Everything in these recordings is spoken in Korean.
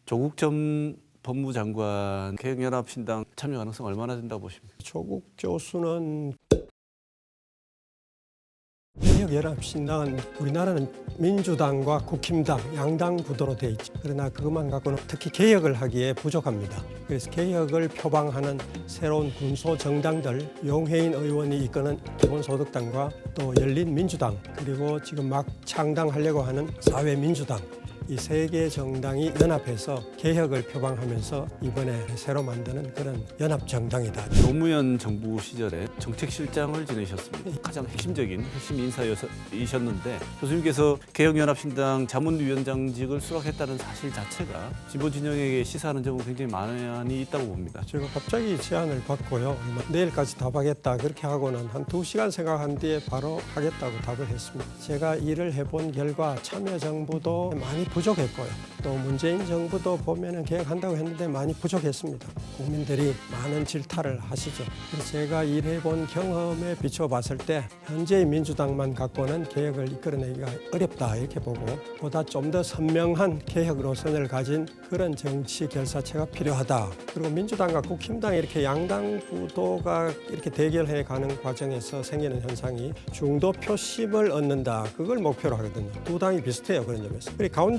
조국 전 법무장관 개혁연합신당 참여 가능성 얼마나 된다고 보십니까? 조국 교수는 개혁연합신당은 우리나라는 민주당과 국힘당, 양당 구도로 돼 있죠. 그러나 그것만 갖고는 특히 개혁을 하기에 부족합니다. 그래서 개혁을 표방하는 새로운 군소 정당들, 용해인 의원이 이끄는 기본소득당과 또 열린민주당, 그리고 지금 막 창당하려고 하는 사회민주당, 이 세 개 정당이 연합해서 개혁을 표방하면서 이번에 새로 만드는 그런 연합정당이다. 노무현 정부 시절에 정책실장을 지내셨습니다. 가장 핵심 인사이셨는데 교수님께서 개혁연합신당 자문위원장직을 수락했다는 사실 자체가 진보 진영에게 시사하는 점은 굉장히 많이 있다고 봅니다. 제가 갑자기 제안을 받고요. 내일까지 답하겠다 그렇게 하고는 한 2시간 생각한 뒤에 바로 하겠다고 답을 했습니다. 제가 일을 해본 결과 참여정부도 많이 부족했고요. 또 문재인 정부도 보면은 개혁한다고 했는데 많이 부족했습니다. 국민들이 많은 질타를 하시죠. 그래서 제가 일해본 경험에 비춰봤을 때 현재의 민주당만 갖고는 개혁을 이끌어내기가 어렵다 이렇게 보고 보다 좀 더 선명한 개혁 노선을 가진 그런 정치 결사체가 필요하다. 그리고 민주당과 국힘당 이렇게 양당 구도가 이렇게 대결해 가는 과정에서 생기는 현상이 중도 표심을 얻는다. 그걸 목표로 하거든요. 두 당이 비슷해요. 그런 점에서.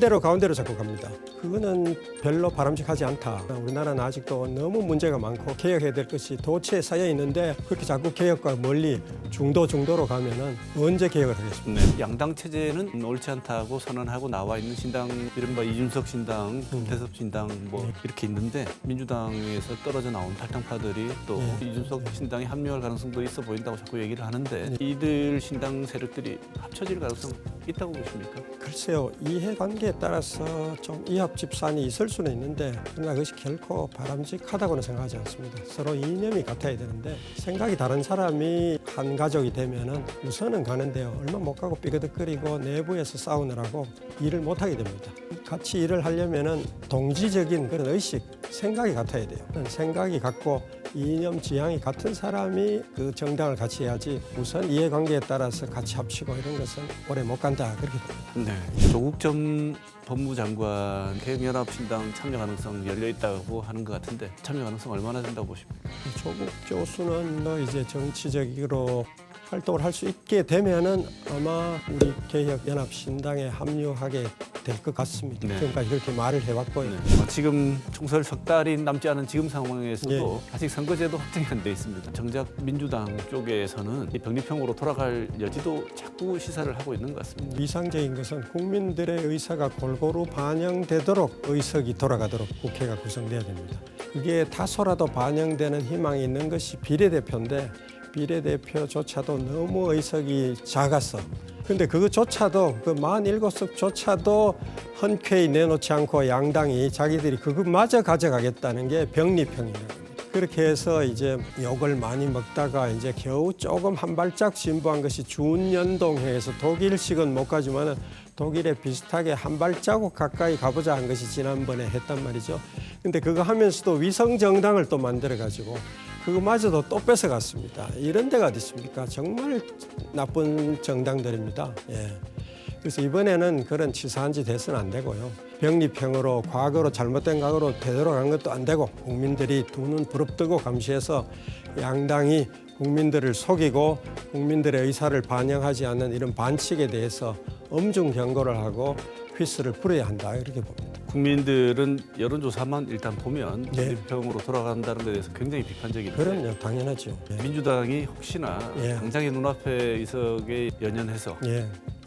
가운데로 자꾸 갑니다. 그거는 별로 바람직하지 않다. 우리나라는 아직도 너무 문제가 많고 개혁해야 될 것이 도처에 쌓여 있는데 그렇게 자꾸 개혁과 멀리 중도로 가면은 언제 개혁을 하겠습니까? 네. 양당 체제는 옳지 않다고 선언하고 나와 있는 신당, 이른바 이준석 신당, 김태섭 신당 뭐 이렇게 있는데 민주당에서 떨어져 나온 탈당파들이 또 이준석 신당에 합류할 가능성도 있어 보인다고 자꾸 얘기를 하는데 이들 신당 세력들이 합쳐질 가능성 있다고 보십니까? 글쎄요. 이해관계에 따라서 좀 이합집산이 있을 수는 있는데 그러나 그것이 결코 바람직하다고는 생각하지 않습니다. 서로 이념이 같아야 되는데 생각이 다른 사람이 한 가족이 되면은 우선은 가는데요. 얼마 못 가고 삐그덕거리고 내부에서 싸우느라고 일을 못하게 됩니다. 같이 일을 하려면은 동지적인 그런 의식, 생각이 같아야 돼요. 생각이 같고 이념 지향이 같은 사람이 그 정당을 같이 해야지 우선 이해관계에 따라서 같이 합치고 이런 것은 오래 못 간다 그렇게 봅니다. 네. 조국 전 법무장관 개혁연합신당 참여 가능성 열려 있다고 하는 것 같은데 참여 가능성 얼마나 된다고 보십니까? 조국 교수는 이제 정치적으로 활동을 할 수 있게 되면은 아마 우리 개혁연합신당에 합류하게 될 것 같습니다. 네. 지금까지 그렇게 말을 해왔고요. 네. 지금 총선 석 달이 남지 않은 지금 상황에서도 아직 선거제도 확정이 안 돼 있습니다. 정작 민주당 쪽에서는 이 병립형으로 돌아갈 여지도 자꾸 시사를 하고 있는 것 같습니다. 이상적인 것은 국민들의 의사가 골고루 반영되도록 의석이 돌아가도록 국회가 구성돼야 됩니다. 그게 다소라도 반영되는 희망이 있는 것이 비례대표인데 비례대표조차도 너무 의석이 작았어. 근데 그것조차도 그 47석조차도 흔쾌히 내놓지 않고 양당이 자기들이 그것마저 가져가겠다는 게 병립형이라고 합니다. 그렇게 해서 이제 욕을 많이 먹다가 이제 겨우 조금 한 발짝 진보한 것이 준연동해에서 독일식은 못 가지만은 독일에 비슷하게 한 발자국 가까이 가보자 한 것이 지난번에 했단 말이죠. 근데 그거 하면서도 위성정당을 또 만들어가지고 그거마저도 또 뺏어갔습니다. 이런 데가 어디 있습니까? 정말 나쁜 정당들입니다. 예. 그래서 이번에는 그런 치사한 짓 해서는 안 되고요. 병립형으로 과거로 잘못된 과거로 되돌아간 것도 안 되고 국민들이 두 눈 부릅뜨고 감시해서 양당이 국민들을 속이고 국민들의 의사를 반영하지 않는 이런 반칙에 대해서 엄중 경고를 하고 휘스를 불어야 한다 이렇게 봅니다. 국민들은 여론조사만 일단 보면 병립형으로 돌아간다는 데 대해서 굉장히 비판적인데 그럼요. 당연하죠. 민주당이 혹시나 당장의 눈앞에 의석에 연연해서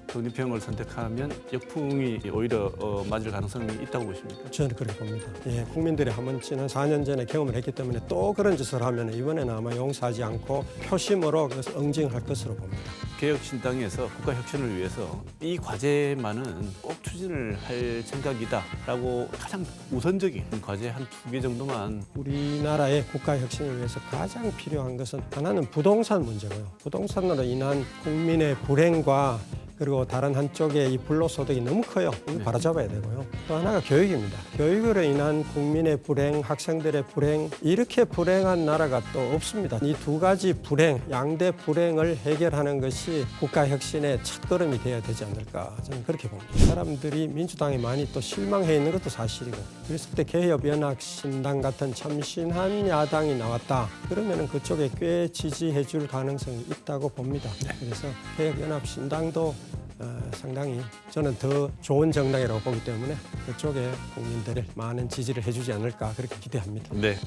병립형을 선택하면 역풍이 오히려 맞을 가능성이 있다고 보십니까? 저는 그렇게 봅니다. 국민들이 한번 지난 4년 전에 경험을 했기 때문에 또 그런 짓을 하면 이번에는 아마 용서하지 않고 표심으로 그것을 응징할 것으로 봅니다. 개혁신당에서 국가혁신을 위해서 이 과제만은 꼭 추진을 할 생각이다라고 가장 우선적인 과제 한 2개 정도만. 우리나라의 국가혁신을 위해서 가장 필요한 것은 하나는 부동산 문제고요. 부동산으로 인한 국민의 불행과 그리고 다른 한쪽에 이 불로소득이 너무 커요. 이거 바로잡아야 되고요. 또 하나가 교육입니다. 교육으로 인한 국민의 불행, 학생들의 불행, 이렇게 불행한 나라가 또 없습니다. 이 두 가지 불행, 양대 불행을 해결하는 것이 국가 혁신의 첫걸음이 되어야 되지 않을까, 저는 그렇게 봅니다. 사람들이 민주당에 많이 또 실망해 있는 것도 사실이고, 그랬을 때 개혁연합신당 같은 참신한 야당이 나왔다. 그러면 그쪽에 꽤 지지해 줄 가능성이 있다고 봅니다. 그래서 개혁연합신당도 상당히 저는 더 좋은 정당이라고 보기 때문에 그쪽에 국민들의 많은 지지를 해주지 않을까 그렇게 기대합니다. 네.